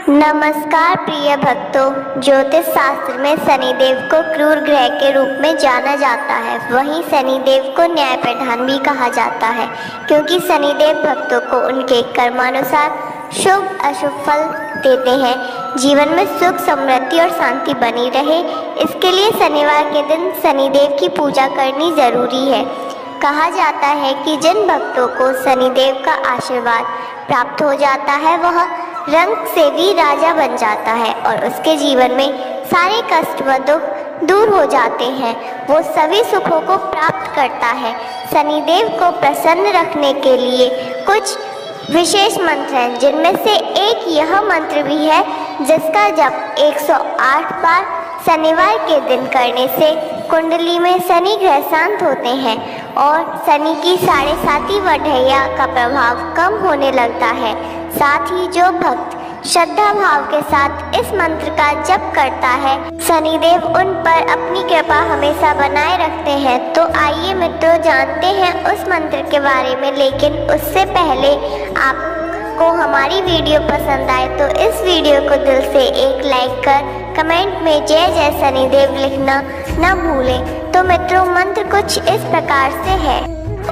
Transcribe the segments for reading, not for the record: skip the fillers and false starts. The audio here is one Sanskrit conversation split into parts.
नमस्कार प्रिय भक्तों। ज्योतिष शास्त्र में शनिदेव को क्रूर ग्रह के रूप में जाना जाता है। वहीं शनिदेव को न्याय प्रधान भी कहा जाता है, क्योंकि शनिदेव भक्तों को उनके कर्मानुसार शुभ अशुभ फल देते हैं। जीवन में सुख समृद्धि और शांति बनी रहे, इसके लिए शनिवार के दिन शनिदेव की पूजा करनी जरूरी है। कहा जाता है कि जिन भक्तों को शनिदेव का आशीर्वाद प्राप्त हो जाता है वह रंग से भी राजा बन जाता है और उसके जीवन में सारे कष्ट व दुख दूर हो जाते हैं। वो सभी सुखों को प्राप्त करता है। शनिदेव को प्रसन्न रखने के लिए कुछ विशेष मंत्र हैं, जिनमें से एक यह मंत्र भी है जिसका जप 108 बार शनिवार के दिन करने से कुंडली में शनि ग्रह शांत होते हैं और शनि की 7.5 बढ़ैया का प्रभाव कम होने लगता है। साथ ही जो भक्त श्रद्धा भाव के साथ इस मंत्र का जप करता है, शनिदेव उन पर अपनी कृपा हमेशा बनाए रखते हैं। तो आइए मित्रों, जानते हैं उस मंत्र के बारे में। लेकिन उससे पहले आपको हमारी वीडियो पसंद आए तो इस वीडियो को दिल से एक लाइक कर कमेंट में जय जय शनिदेव लिखना न भूलें। तो मित्रों, मंत्र कुछ इस प्रकार से है।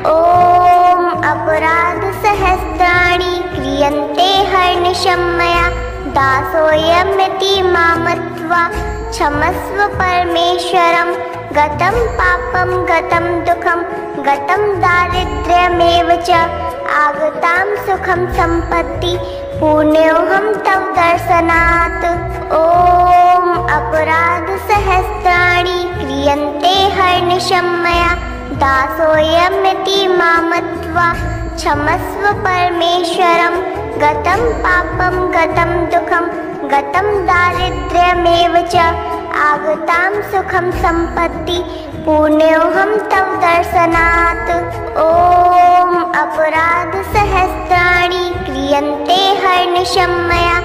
ओम अपराध सहस्राणि क्रियन्ते हर्निशं मया दासोऽयमिति मामत्वा क्षमस्व परमेश्वरं गतं पापं गतं दुःखं गतं दारिद्र्यमेव च आगतां सुखं सम्पत्ति पुण्योऽहं तव दर्शनात्। ओम अपराध सहस्राणि क्रियन्ते हर्निशं मया दासोऽयमिति मामत्वा क्षमस्व परमेश्वरं गतं पापं गतं दुःखं गतं दारिद्र्यमेव च आगतां सुखं सम्पत्ति पुण्योऽहं तव दर्शनात्। ओम अपराध सहस्राणि क्रियन्ते हर्निशं मया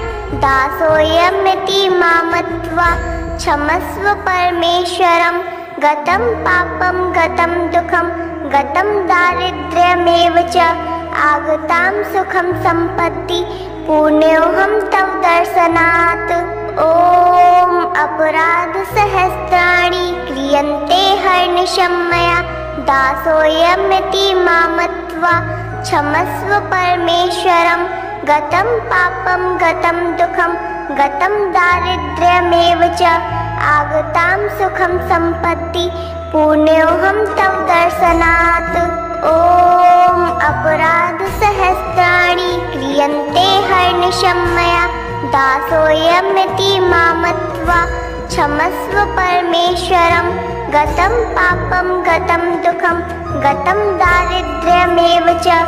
दासोऽयमिति मामत्वा क्षमस्व परमेश्वरं गतं पापं गतं दुःखं गतं दारिद्र्यमेव च आगतां सुखं सम्पत्ति पुण्योऽहं तव दर्शनात्। ओम अपराध सहस्राणि क्रियन्ते हर्निशं मया दासोऽयमिति मामत्वा क्षमस्व परमेश्वरं गतं पापं गतं दुःखं गतं दारिद्र्यमेव च आगतां सुखं सम्पत्ति पुण्योऽहं तव दर्शनात्। ओम अपराध सहस्राणि क्रियन्ते हर्निशं मया दासोऽयमिति मामत्वा क्षमस्व परमेश्वरं गतं पापं गतं दुःखं गतं दारिद्र्यमेव च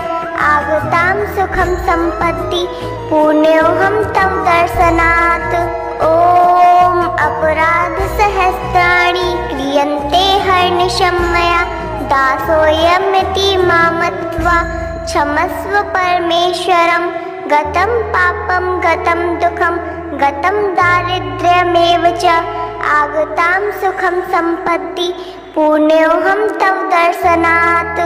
आगतां सुखं सम्पत्ति पुण्योऽहं तव दर्शनात्। ओम अपराध सहस्राणि क्रियन्ते हर्निशं मया दासोऽयमिति मामत्वा क्षमस्व परमेश्वरं गतं पापं गतं दुःखं गतं दारिद्र्यमेव च आगतां सुखं सम्पत्ति पुण्योऽहं तव दर्शनात्।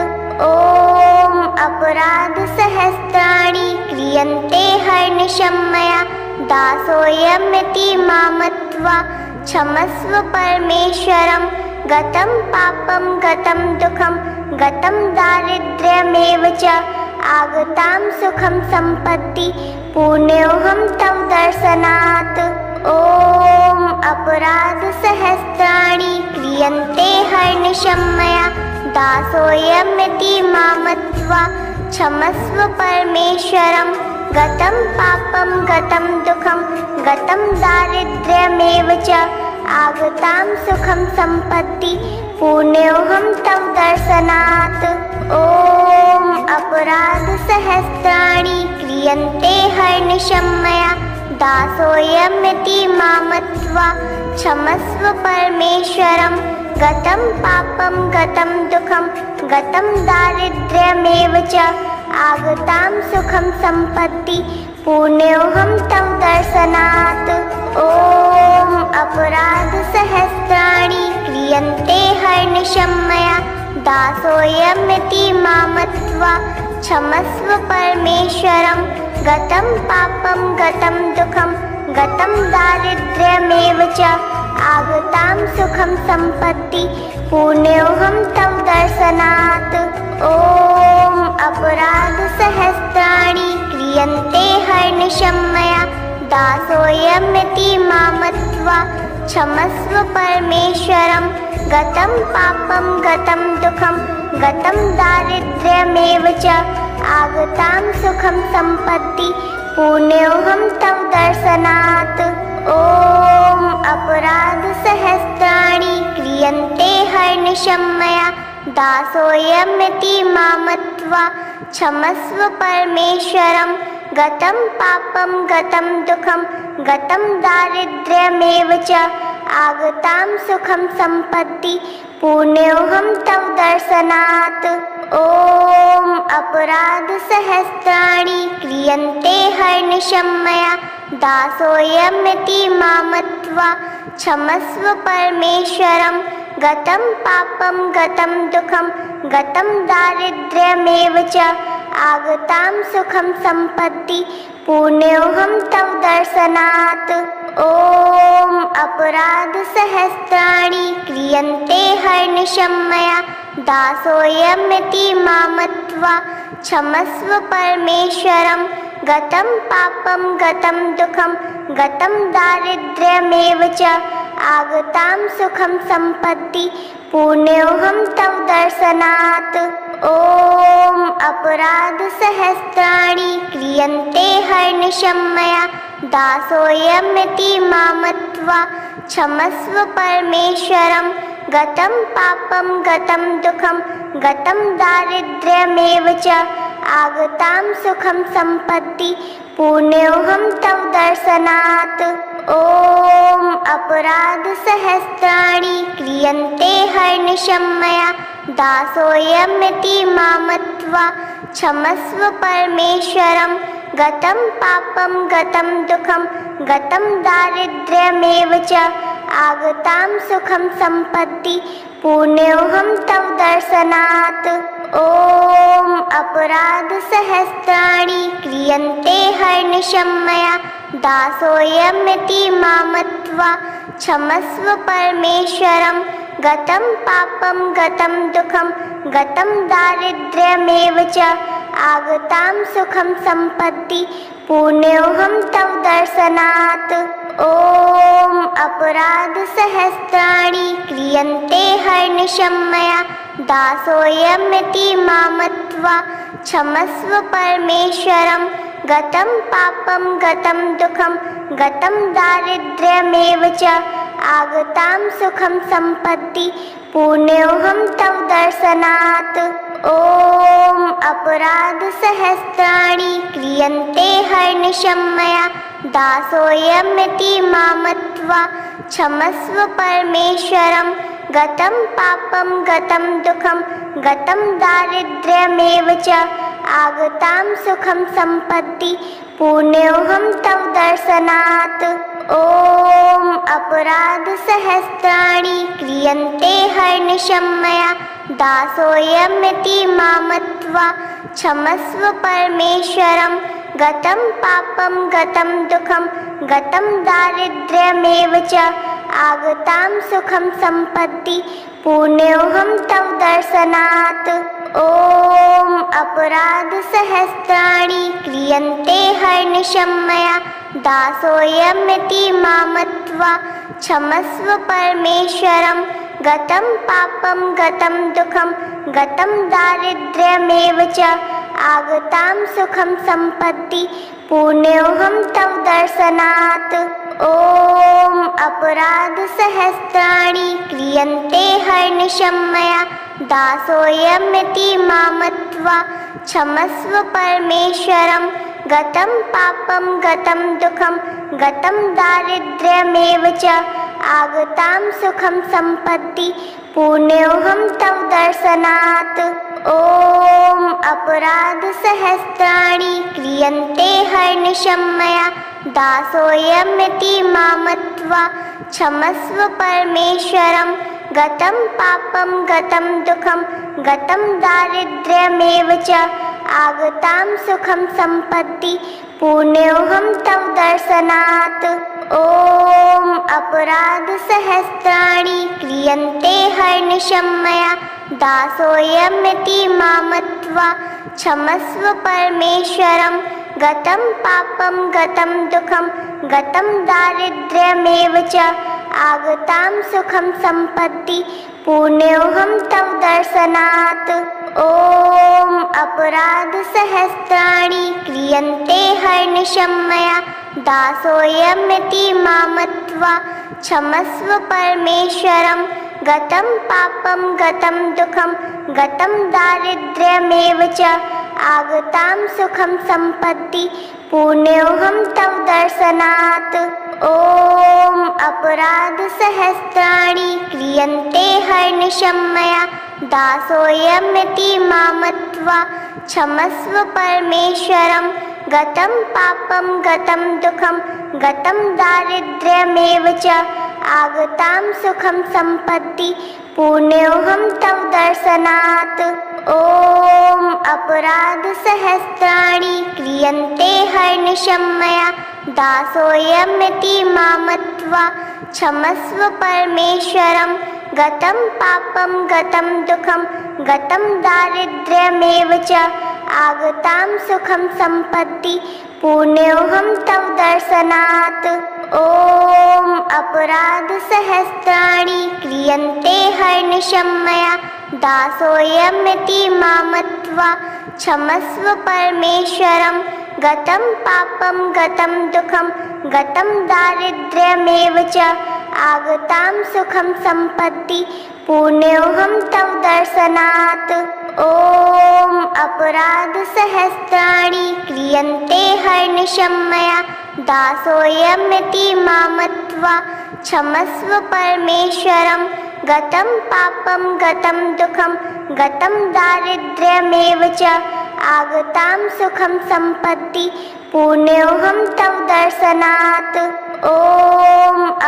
ओम अपराध सहस्राणि क्रियन्ते हर्निशं मया दासोऽयमिति मामत्वा क्षमस्व परमेश्वरं गतं पापं गतं दुःखं गतं दारिद्र्यमेव च आगतां सुखं सम्पत्ति पुण्योऽहं तव दर्शनात्। ओम अपराध सहस्राणि क्रियन्ते हर्निशं मया दासोऽयमिति मामत्वा क्षमस्व परमेश्वरं गतं पापं गतं दुःखं गतं दारिद्र्यमेव च आगतां सुखं सम्पत्ति पुण्योऽहं तव दर्शनात्। ओम अपराध सहस्राणि क्रियन्ते हर्निशं मया दासोऽयमिति मामत्वा क्षमस्व परमेश्वरं गतं पापं गतं दुःखं गतं दारिद्र्यमेव च आगतां सुखं सम्पत्ति पुण्योऽहं तव दर्शनात्। ओम अपराध सहस्राणि क्रियन्ते हर्निशं मया दासोऽयमिति मामत्वा क्षमस्व परमेश्वरं गतं पापं गतं दुःखं गतं दारिद्र्यमेव च आगतां सुखं सम्पत्ति पुण्योऽहं तव दर्शनात्। ॐ अपराधसहस्राणि क्रियन्ते हर्निशं मया दासोऽयमिति मामत्वा क्षमस्व परमेश्वरं। गतं पापं गतं दुःखं गतं दारिद्र्यमेव च आगतां सुखं सम्पत्ति पुण्योऽहं तव दर्शनात्। ॐ अपराधसहस्राणि क्रियन्ते हर्निशं मया दासोऽयमिति मामत्वा क्षमस्व परमेश्वरं। गतं पापं गतं दुःखं गतं दारिद्र्यमेव च आगतां सुखं सम्पत्ति पुण्योऽहं तव दर्शनात्। ॐ अपराधसहस्राणि क्रियन्ते हर्निशं मया दासोऽयमिति मामत्वा क्षमस्व परमेश्वरं। गतं पापं गतं दुःखं गतं दारिद्र्यमेव च आगतां सुखं सम्पत्ति पुण्योऽहं तव दर्शनात्। ॐ अपराधसहस्राणि क्रियन्ते हर्निशं मया दासोऽयमिति मामत्वा क्षमस्व परमेश्वरं। गतं पापं गतं दुःखं गतं दारिद्र्यमेव च आगतां सुखं सम्पत्ति पुण्योऽहं तव दर्शनात्। ॐ अपराधसहस्राणि क्रियन्ते हर्निशं मया दासोऽयमिति मामत्वा क्षमस्व परमेश्वरं। गतं पापं गतं दुःखं गतं दारिद्र्यमेव च आगतां सुखं सम्पत्ति पुण्योऽहं तव दर्शनात्। ॐ अपराधसहस्राणि क्रियन्ते हर्निशं मया दासोऽयमिति मामत्वा क्षमस्व परमेश्वरं। गतं पापं गतं दुःखं गतं दारिद्र्यमेव च आगतां सुखं सम्पत्ति पुण्योऽहं तव दर्शनात्। ॐ अपराधसहस्राणि क्रियन्ते हर्निशं मया दासोऽयमिति मामत्वा क्षमस्व परमेश्वरं। गतं पापं गतं दुःखं गतं दारिद्र्यमेव च आगतां सुखं सम्पत्ति पुण्योऽहं तव दर्शनात्। ॐ अपराधसहस्राणि क्रियन्ते हर्निशं मया दासोऽयमिति मामत्वा क्षमस्व परमेश्वरं। गतं पापं गतं दुःखं गतं दारिद्र्यमेव च आगतां सुखं सम्पत्ति पुण्योऽहं तव दर्शनात्। ॐ अपराधसहस्राणि क्रियन्ते हर्निशं मया दासोऽयमिति मामत्वा क्षमस्व परमेश्वरं। गतं पापं गतं दुःखं गतं दारिद्र्यमेव च आगतां सुखं सम्पत्ति पुण्योऽहं तव दर्शनात्। ॐ अपराधसहस्राणि क्रियन्ते हर्निशं मया दासोऽयमिति मामत्वा क्षमस्व परमेश्वरं। गतं पापं गतं दुःखं गतं दारिद्र्यमेव च आगतां सुखं सम्पत्ति पुण्योऽहं तव दर्शनात्। ॐ अपराधसहस्राणि क्रियन्ते हर्निशं मया दासोऽयमिति मामत्वा क्षमस्व परमेश्वरं। गतं पापं गतं दुःखं गतं दारिद्र्यमेव च आगतां सुखं सम्पत्ति पुण्योऽहं तव दर्शनात्। ॐ अपराधसहस्राणि क्रियन्ते हर्निशं मया दासोऽयमिति मामत्वा क्षमस्व परमेश्वरं। गतं पापं गतं दुःखं गतं दारिद्र्यमेव च आगतां सुखं सम्पत्ति पुण्योऽहं तव दर्शनात्। ॐ अपराधसहस्राणि क्रियन्ते हर्निशं मया दासोऽयमिति मामत्वा क्षमस्व परमेश्वरं। गतं पापं गतं दुःखं गतं दारिद्र्यमेव च आगतां सुखं सम्पत्ति पुण्योऽहं तव दर्शनात्। ॐ अपराधसहस्राणि क्रियन्ते हर्निशं मया दासोऽयमिति मामत्वा क्षमस्व परमेश्वरं। गतं पापं गतं दुःखं गतं दारिद्र्यमेव च आगतां सुखं सम्पत्ति पुण्योऽहं तव दर्शनात्। ॐ अपराधसहस्राणि क्रियन्ते हर्निशं मया दासोऽयमिति मामत्वा क्षमस्व परमेश्वरं। गतं पापं गतं दुःखं गतं दारिद्र्यमेव च आगतां सुखं सम्पत्ति पुण्योऽहं तव दर्शनात्। ॐ अपराधसहस्राणि क्रियन्ते हर्निशं मया दासोऽयमिति मामत्वा क्षमस्व परमेश्वरं। गतं पापं गतं दुःखं गतं दारिद्र्यमेव च आगतां सुखं सम्पत्ति पुण्योऽहं तव दर्शनात्। ॐ अपराधसहस्राणि क्रियन्ते हर्निशं मया दासोऽयमिति मामत्वा क्षमस्व परमेश्वरं। गतं पापं गतं दुःखं गतं दारिद्र्यमेव च आगतां सुखं सम्पत्ति पुण्योऽहं तव दर्शनात्। ॐ अपराधसहस्राणि क्रियन्ते हर्निशं मया दासोऽयमिति मामत्वा क्षमस्व परमेश्वरं। गतं पापं गतं दुःखं गतं दारिद्र्यमेव च आगतां सुखं सम्पत्ति पुण्योऽहं तव दर्शनात्। ॐ अपराधसहस्राणि क्रियन्ते हर्निशं मया दासोऽयमिति मामत्वा क्षमस्व परमेश्वरं। गतं पापं गतं दुःखं गतं दारिद्र्यमेव च आगतां सुखं सम्पत्ति पुण्योऽहं तव दर्शनात्। ॐ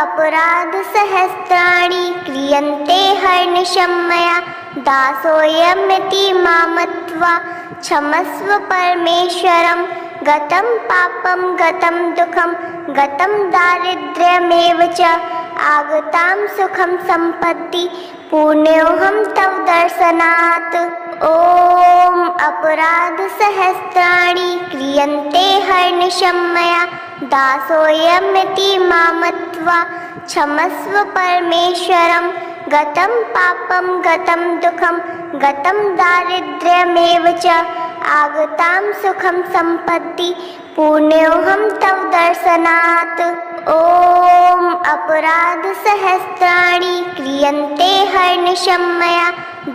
अपराधसहस्राणि क्रियन्ते हर्निशं मया दासोऽयमिति मामत्वा क्षमस्व परमेश्वरं। गतं पापं गतं दुःखं गतं दारिद्र्यमेव च आगतां सुखं सम्पत्ति पुण्योऽहं तव दर्शनात्। ॐ अपराधसहस्राणि क्रियन्ते हर्निशं मया दासोऽयमिति मामत्वा क्षमस्व परमेश्वरं। गतं पापं गतं दुःखं गतं दारिद्र्यमेव च आगतां सुखं सम्पत्ति पुण्योऽहं तव दर्शनात्। ॐ अपराधसहस्राणि क्रियन्ते हर्निशं मया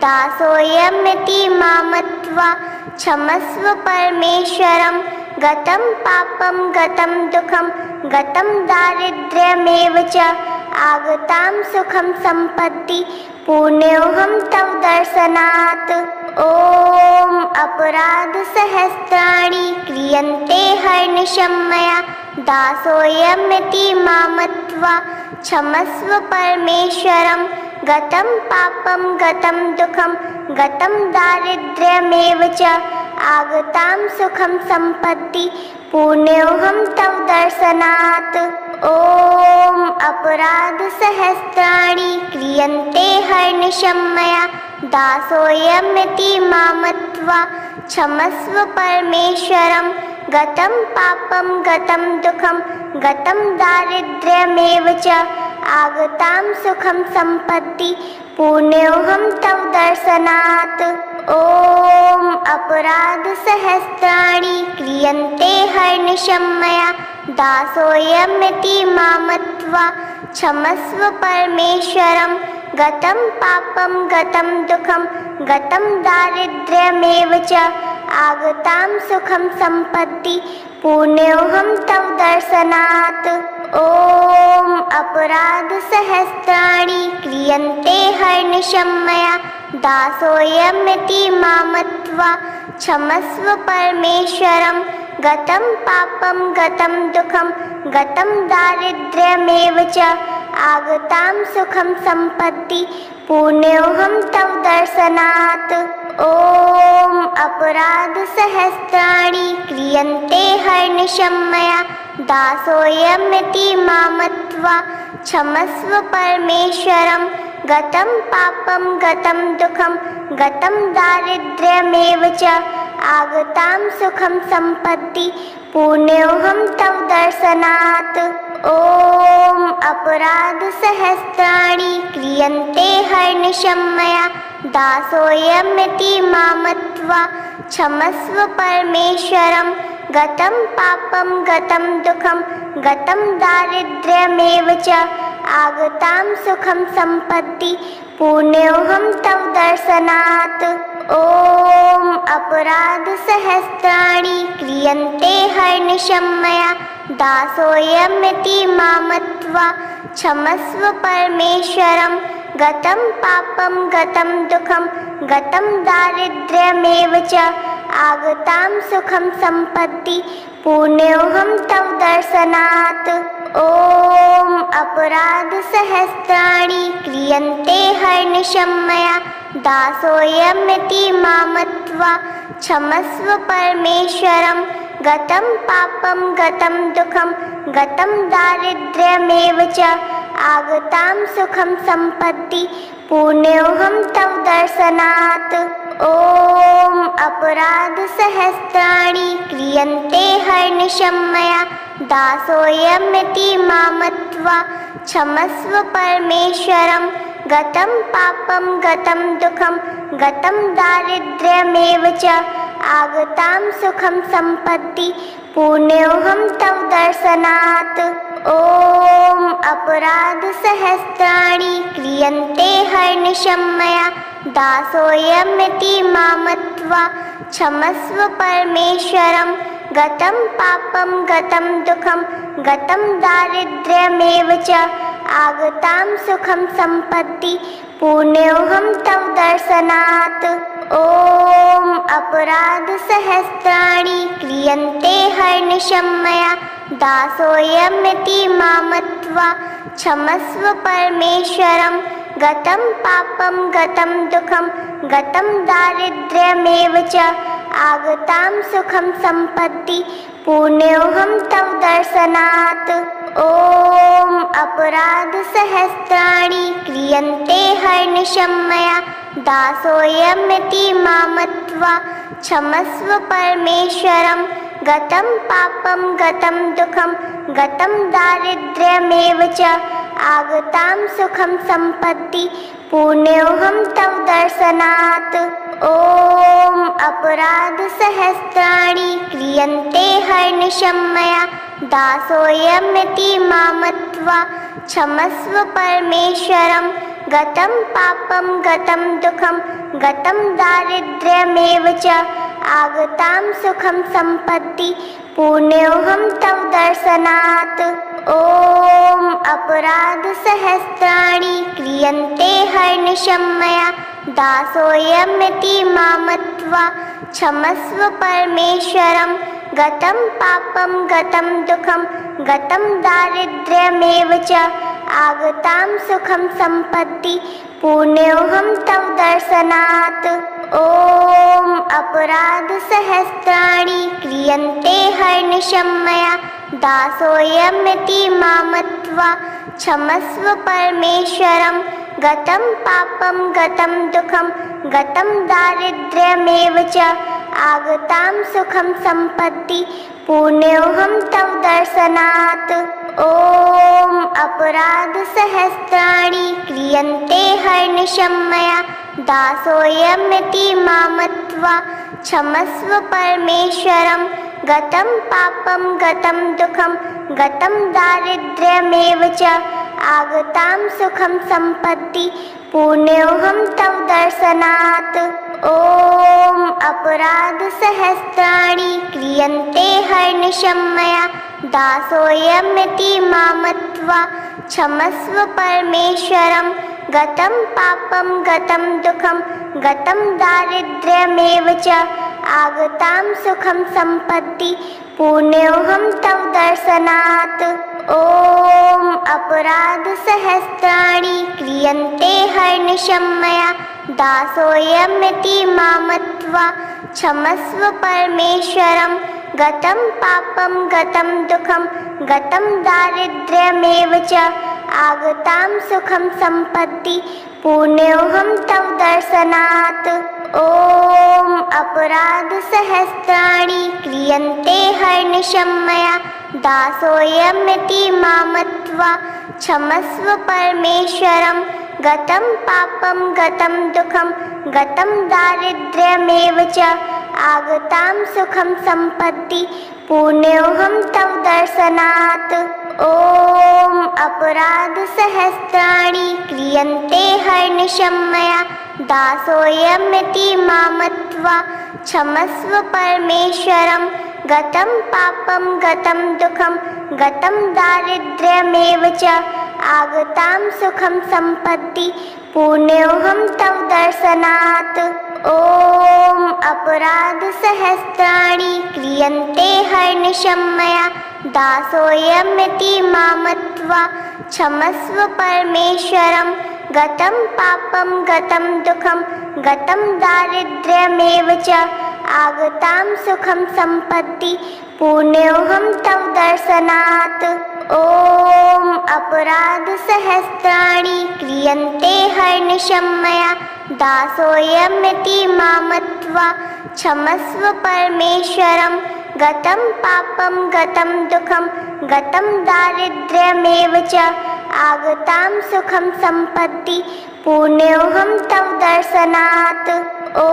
दासोऽयमिति मामत्वा क्षमस्व परमेश्वरं। गतं पापं गतं दुःखं गतं दारिद्र्यमेव च आगतां सुखं सम्पत्ति पुण्योऽहं तव दर्शनात्। ॐ अपराधसहस्राणि क्रियन्ते हर्निशं मया दासोऽयमिति मामत्वा क्षमस्व परमेश्वरं। गतं पापं गतं दुःखं गतं दारिद्र्यमेव च आगतां सुखं सम्पत्ति पुण्योऽहं तव दर्शनात्। ॐ अपराधसहस्राणि क्रियन्ते हर्निशं मया दासोऽयमिति मामत्वा क्षमस्व परमेश्वरं। गतं पापं गतं दुःखं गतं दारिद्र्यमेव च आगतां सुखं सम्पत्ति पुण्योऽहं तव दर्शनात्। ॐ अपराधसहस्राणि क्रियन्ते हर्निशं मया दासोऽयमिति मामत्वा क्षमस्व परमेश्वरं। गतं पापं गतं दुःखं गतं दारिद्र्यमेव च आगतां सुखं सम्पत्ति पुण्योऽहं तव दर्शनात्। ॐ अपराधसहस्राणि क्रियन्ते हर्निशं मया दासोऽयमिति मामत्वा क्षमस्व परमेश्वरं। गतं पापं गतं दुःखं गतं दारिद्र्यमेव च आगतां सुखं सम्पत्ति पुण्योऽहं तव दर्शनात्। ॐ अपराधसहस्राणि क्रियन्ते हर्निशं मया दासोऽयमिति मामत्वा क्षमस्व परमेश्वरं गतं पापं गतं दुःखं गतं दारिद्र्यमेव च आगतां सुखं सम्पत्ति पुण्योऽहं तव दर्शनात्। ॐ अपराधसहस्राणि क्रियन्ते हर्निशं मया दासोऽयमिति मामत्वा क्षमस्व परमेश्वरं गतं पापं गतं दुःखं गतं दारिद्र्यमेव च आगतां सुखं सम्पत्ति पुण्योऽहं तव दर्शनात्। ॐ अपराधसहस्राणि क्रियन्ते हर्निशं मया दासोऽयमिति मामत्वा क्षमस्व परमेश्वरं गतं पापं गतं दुःखं गतं दारिद्र्यमेव च आगतां सुखं सम्पत्ति पुण्योऽहं तव दर्शनात्। ॐ अपराधसहस्राणि क्रियन्ते हर्निशं मया दासोऽयमिति मामत्वा क्षमस्व परमेश्वरं गतं पापं गतं दुःखं गतं दारिद्र्यमेव च आगतां सुखं सम्पत्ति पुण्योऽहं तव दर्शनात्। ॐ अपराधसहस्राणि क्रियन्ते हर्निशं मया दासोऽयमिति मामत्वा क्षमस्व परमेश्वरं गतं पापं गतं दुःखं गतं दारिद्र्यमेव च आगतां सुखं सम्पत्ति पुण्योऽहं तव दर्शनात्। ॐ अपराधसहस्राणि क्रियन्ते हर्निशं मया दासोऽयमिति मामत्वा क्षमस्व परमेश्वरं गतं पापं गतं दुःखं गतं दारिद्र्यमेव च आगतां सुखं सम्पत्ति पुण्योऽहं तव दर्शनात्। ॐ अपराधसहस्राणि क्रियन्ते हर्निशं मया दासोऽयमिति मामत्वा क्षमस्व परमेश्वरं गतं पापं गतं दुःखं गतं दारिद्र्यमेव च आगतां सुखं सम्पत्ति पुण्योऽहं तव दर्शनात्। ॐ अपराधसहस्राणि क्रियन्ते हर्निशं मया दासोऽयमिति मामत्वा क्षमस्व परमेश्वरं गतं पापं गतं दुःखं गतं दारिद्र्यमेव च आगतां सुखं सम्पत्ति पुण्योऽहं तव दर्शनात्। ॐ अपराधसहस्राणि क्रियन्ते हर्निशं मया दासोऽयमिति मामत्वा क्षमस्व परमेश्वरं गतं पापं गतं दुःखं गतं दारिद्र्यमेव च आगतां सुखं सम्पत्ति पुण्योऽहं तव दर्शनात्। ॐ अपराधसहस्राणि क्रियन्ते हर्निशं मया दासोऽयमिति मामत्वा क्षमस्व परमेश्वरं गतं पापं गतं दुःखं गतं दारिद्र्यमेव च आगतां सुखं सम्पत्ति पुण्योऽहं तव दर्शनात्। ॐ अपराधसहस्राणि क्रियन्ते हर्निशं मया दासोऽयमिति मामत्वा क्षमस्व परमेश्वरं गतं पापं गतं दुःखं गतं दारिद्र्यमेव च आगतां सुखं सम्पत्ति पुण्योऽहं तव दर्शनात्। ॐ अपराधसहस्राणि क्रियन्ते हर्निशं मया दासोऽयमिति मामत्वा क्षमस्व परमेश्वरं गतं पापं गतं दुःखं गतं दारिद्र्यमेव च आगतां सुखं सम्पत्ति पुण्योऽहं तव दर्शनात्। ॐ अपराधसहस्राणि क्रियन्ते हर्निशं मया दासोऽयमिति मामत्वा क्षमस्व परमेश्वरं गतं पापं गतं दुःखं गतं दारिद्र्यमेव च आगतां सुखं सम्पत्ति पुण्योऽहं तव दर्शनात्। ॐ अपराधसहस्राणि क्रियन्ते हर्निशं मया दासोऽयमिति मामत्वा क्षमस्व परमेश्वरं गतं पापं गतं दुःखं गतं दारिद्र्यमेव च आगतां सुखं सम्पत्ति पुण्योऽहं तव दर्शनात्। ॐ अपराधसहस्राणि क्रियन्ते हर्निशं मया दासोऽयमिति मामत्वा क्षमस्व परमेश्वरं गतं पापं गतं दुःखं गतं दारिद्र्यमेव च आगतां सुखं सम्पत्ति पुण्योऽहं तव दर्शनात्। ॐ अपराधसहस्राणि क्रियन्ते हर्निशं मया दासोऽयमिति मामत्वा क्षमस्व परमेश्वरं गतं पापं गतं दुःखं गतं दारिद्र्यमेव च आगतां सुखं सम्पत्ति पुण्योऽहं तव दर्शनात्। ॐ अपराधसहस्राणि क्रियन्ते हर्निशं मया दासोऽयमिति मामत्वा क्षमस्व परमेश्वरं गतं पापं गतं दुःखं गतं दारिद्र्यमेव च आगतां सुखं सम्पत्ति पुण्योऽहं तव दर्शनात्। ॐ अपराधसहस्राणि क्रियन्ते हर्निशं मया दासोऽयमिति मामत्वा क्षमस्व परमेश्वरं गतं पापं गतं दुःखं गतं दारिद्र्यमेव च आगतां सुखं सम्पत्ति पुण्योऽहं तव दर्शनात्। ॐ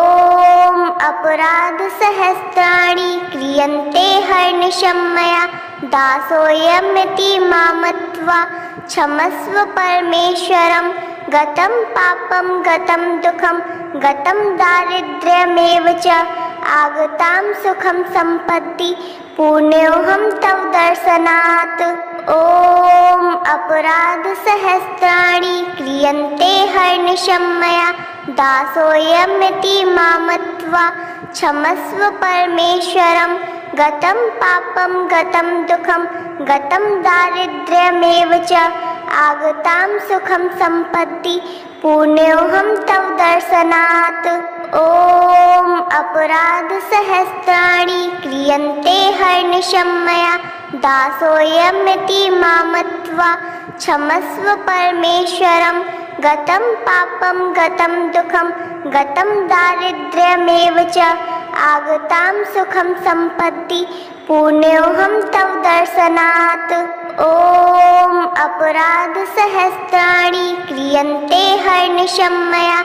अपराधसहस्राणि क्रियन्ते हर्निशं मया दासोऽयमिति मामत्वा क्षमस्व परमेश्वरं गतं पापं गतं दुःखं गतं दारिद्र्यमेव च आगतां सुखं सम्पत्ति पुण्योऽहं तव दर्शनात्। ॐ अपराधसहस्राणि क्रियन्ते हर्निशं मया दासोऽयमिति मामत्वा क्षमस्व परमेश्वरं गतं पापं गतं दुःखं गतं दारिद्र्यमेव च आगतां सुखं सम्पत्ति पुण्योऽहं तव दर्शनात्। ॐ अपराधसहस्राणि क्रियन्ते हर्निशं मया दासोऽयमिति मामत्वा क्षमस्व परमेश्वरं गतं पापं गतं दुःखं गतं दारिद्र्यमेव च आगतां सुखं सम्पत्ति पुण्योऽहं तव दर्शनात्। ॐ अपराधसहस्राणि क्रियन्ते हर्निशं मया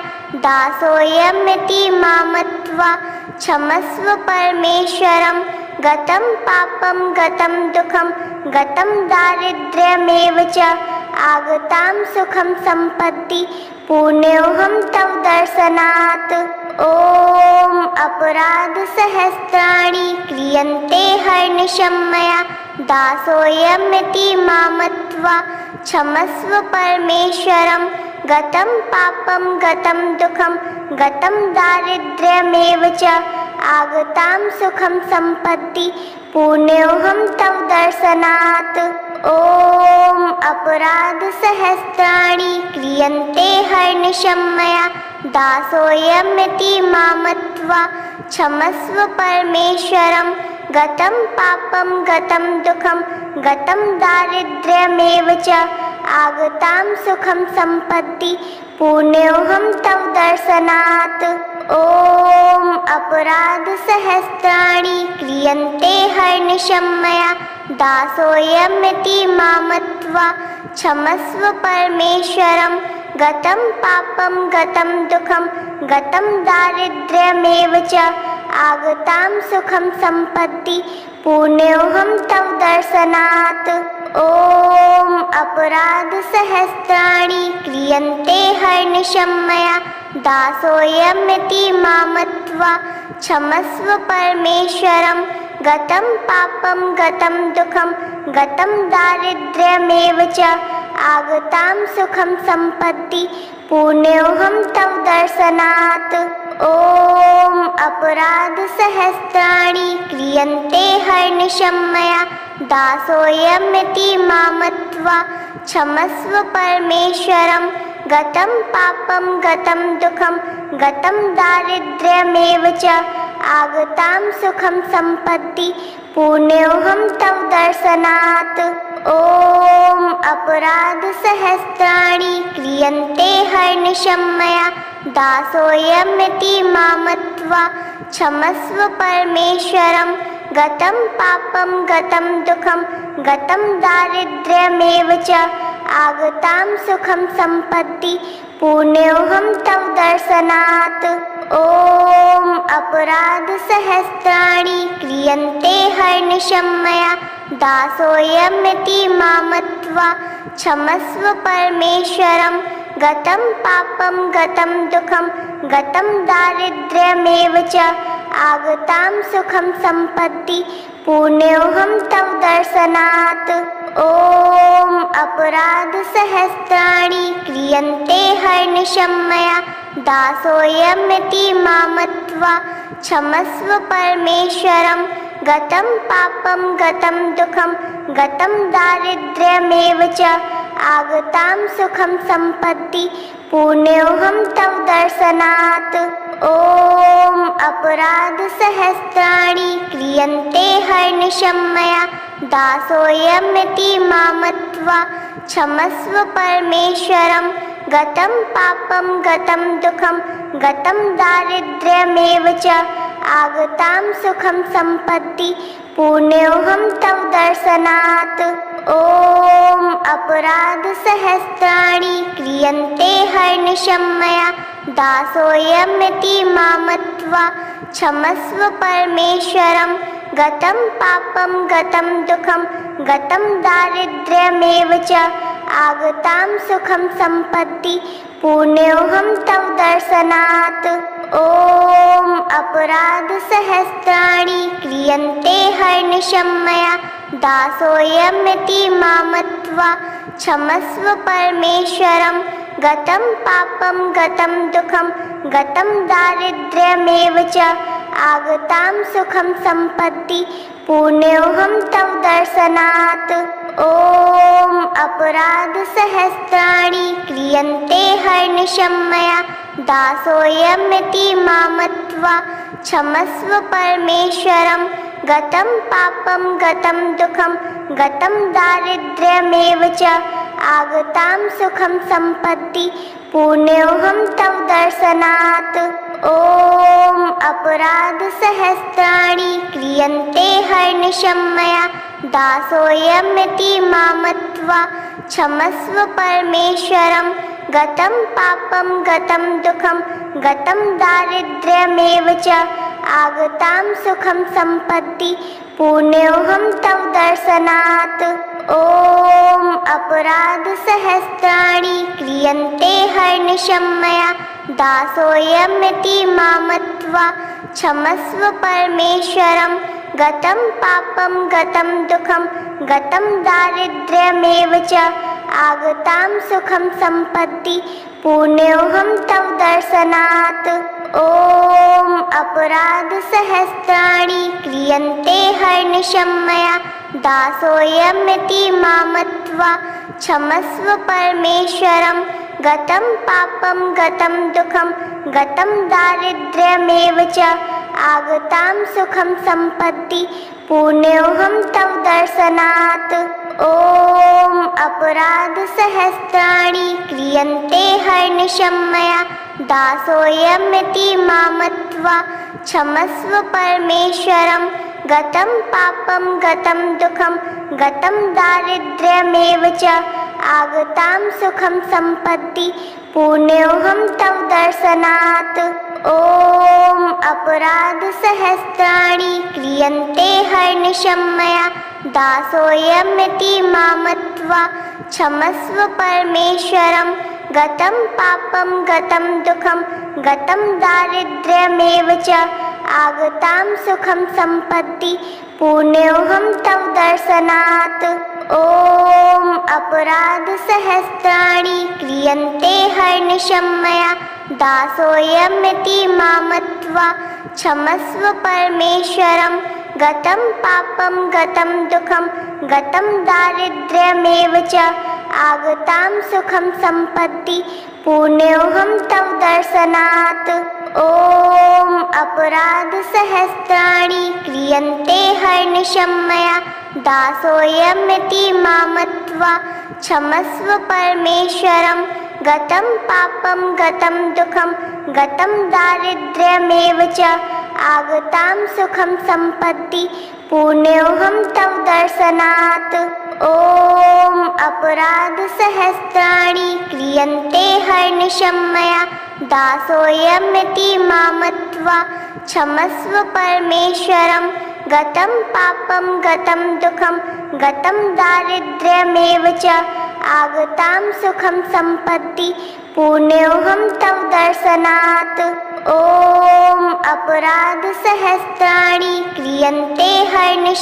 दासोऽयमिति मामत्वा क्षमस्व परमेश्वरं गतं पापं गतं दुःखं गतं दारिद्र्यमेव च आगतां सुखं सम्पत्ति पुण्योऽहं तव दर्शनात्। ॐ अपराधसहस्राणि क्रियन्ते हर्निशं मया दासोऽयमिति मामत्वा क्षमस्व परमेश्वरं गतं पापं गतं दुःखं गतं दारिद्र्यमेव च आगतां सुखं सम्पत्ति पुण्योऽहं तव दर्शनात्। ॐ अपराधसहस्राणि क्रियन्ते हर्निशं मया दासोऽयमिति मामत्वा क्षमस्व परमेश्वरं गतं पापं गतं दुःखं गतं दारिद्र्यमेव च आगतां सुखं सम्पत्ति पुण्योऽहं तव दर्शनात्। ॐ अपराधसहस्राणि क्रियन्ते हर्निशं मया दासोऽयमिति मामत्वा क्षमस्व परमेश्वरं गतं पापं गतं दुःखं गतं दारिद्र्यमेव च आगतां सुखं सम्पत्ति पुण्योऽहं तव दर्शनात्। ॐ अपराधसहस्राणि क्रियन्ते हर्निशं मया दासोऽयमिति मामत्वा क्षमस्व परमेश्वरं गतं पापं गतं दुःखं गतं दारिद्र्यमेव च आगतां सुखं सम्पत्ति पुण्योऽहं तव दर्शनात्। ॐ अपराधसहस्राणि क्रियन्ते हर्निशं मया दासोऽयमिति मामत्वा क्षमस्व परमेश्वरं गतं पापं गतं दुःखं गतं दारिद्र्यमेव च आगतां सुखं सम्पत्ति पुण्योऽहं तव दर्शनात्। ॐ अपराधसहस्राणि क्रियन्ते हर्निशं मया दासोऽयमिति मां मत्वा क्षमस्व परमेश्वरं। गतं पापं गतं दुःखं गतं दारिद्र्यमेव च आगतां सुखं सम्पत्ति पुण्योऽहं तव दर्शनात्। ॐ अपराधसहस्राणि क्रियन्ते हर्निशं मया दासोऽयमिति मां मत्वा क्षमस्व परमेश्वरं। गतं पापं गतं दुःखं गतं दारिद्र्यमेव च आगतां सुखं सम्पत्ति पुण्योऽहं तव दर्शनात्। ॐ अपराधसहस्राणि क्रियन्ते हर्निशं मया दासोऽयमिति मां मत्वा क्षमस्व परमेश्वरं। गतं पापं गतं दुःखं गतं दारिद्र्यमेव च आगतां सुखं सम्पत्ति पुण्योऽहं तव दर्शनात्। ॐ अपराधसहस्राणि क्रियन्ते हर्निशं मया दासोऽयमिति मां मत्वा क्षमस्व परमेश्वरं। गतं पापं गतं दुःखं गतं दारिद्र्यमेव च आगतां सुखं सम्पत्ति पुण्योऽहं तव दर्शनात्। ॐ अपराधसहस्राणि क्रियन्ते हर्निशं मया दासोऽयमिति मां मत्वा क्षमस्व परमेश्वरं। गतं पापं गतं दुःखं गतं दारिद्र्यमेव च आगतां सुखं सम्पत्ति पुण्योऽहं तव दर्शनात्। ॐ अपराधसहस्राणि क्रियन्ते हर्निशं मया दासोऽयमिति मां मत्वा क्षमस्व परमेश्वरं। गतं पापं गतं दुःखं गतं दारिद्र्यमेव च आगतां सुखं सम्पत्ति पुण्योऽहं तव दर्शनात्। ॐ अपराधसहस्राणि क्रियन्ते हर्निशं मया दासोऽयमिति मां मत्वा क्षमस्व परमेश्वरं। गतं पापं गतं दुःखं गतं दारिद्र्यमेव च आगतां सुखं सम्पत्ति पुण्योऽहं तव दर्शनात्। ॐ अपराधसहस्राणि क्रियन्ते हर्निशं मया दासोऽयमिति मां मत्वा क्षमस्व परमेश्वरं। गतं पापं गतं दुःखं गतं दारिद्र्यमेव च आगतां सुखं सम्पत्ति पुण्योऽहं तव दर्शनात्। ॐ अपराधसहस्राणि क्रियन्ते हर्निशं मया दासोऽयमिति मां मत्वा क्षमस्व परमेश्वरं। गतं पापं गतं दुःखं गतं दारिद्र्यमेव च आगतां सुखं सम्पत्ति पुण्योऽहं तव दर्शनात्। ॐ अपराधसहस्राणि क्रियन्ते हर्निशं मया दासोऽयमिति मां मत्वा क्षमस्व परमेश्वरं। गतं पापं गतं दुःखं गतं दारिद्र्यमेव च आगतां सुखं सम्पत्ति पुण्योऽहं तव दर्शनात्। ॐ अपराधसहस्राणि क्रियन्ते हर्निशं मया दासोऽयमिति मां मत्वा क्षमस्व परमेश्वरं। गतं पापं गतं दुःखं गतं दारिद्र्यमेव च आगतां सुखं सम्पत्ति पुण्योऽहं तव दर्शनात्। ॐ अपराधसहस्राणि क्रियन्ते हर्निशं मया दासोऽयमिति मां मत्वा क्षमस्व परमेश्वरं। गतं पापं गतं दुःखं गतं दारिद्र्यमेव च आगतां सुखं सम्पत्ति पुण्योऽहं तव दर्शनात्। ॐ अपराधसहस्राणि क्रियन्ते हर्निशं मया दासोऽयमिति मां मत्वा क्षमस्व परमेश्वरं। गतं पापं गतं दुःखं गतं दारिद्र्यमेव च आगतां सुखं सम्पत्ति पुण्योऽहं तव दर्शनात्। ॐ अपराधसहस्राणि क्रियन्ते हर्निशं मया दासोऽयमिति मां मत्वा क्षमस्व परमेश्वरं। गतं पापं गतं दुःखं गतं दारिद्र्यमेव च आगतां सुखं सम्पत्ति पुण्योऽहं तव दर्शनात्। ॐ अपराधसहस्राणि क्रियन्ते हर्निशं मया दासोऽयमिति मां मत्वा क्षमस्व परमेश्वरं। गतं पापं गतं दुःखं गतं दारिद्र्यमेव च आगतां सुखं सम्पत्ति पुण्योऽहं तव दर्शनात्। ॐ अपराधसहस्राणि क्रियन्ते हर्निशं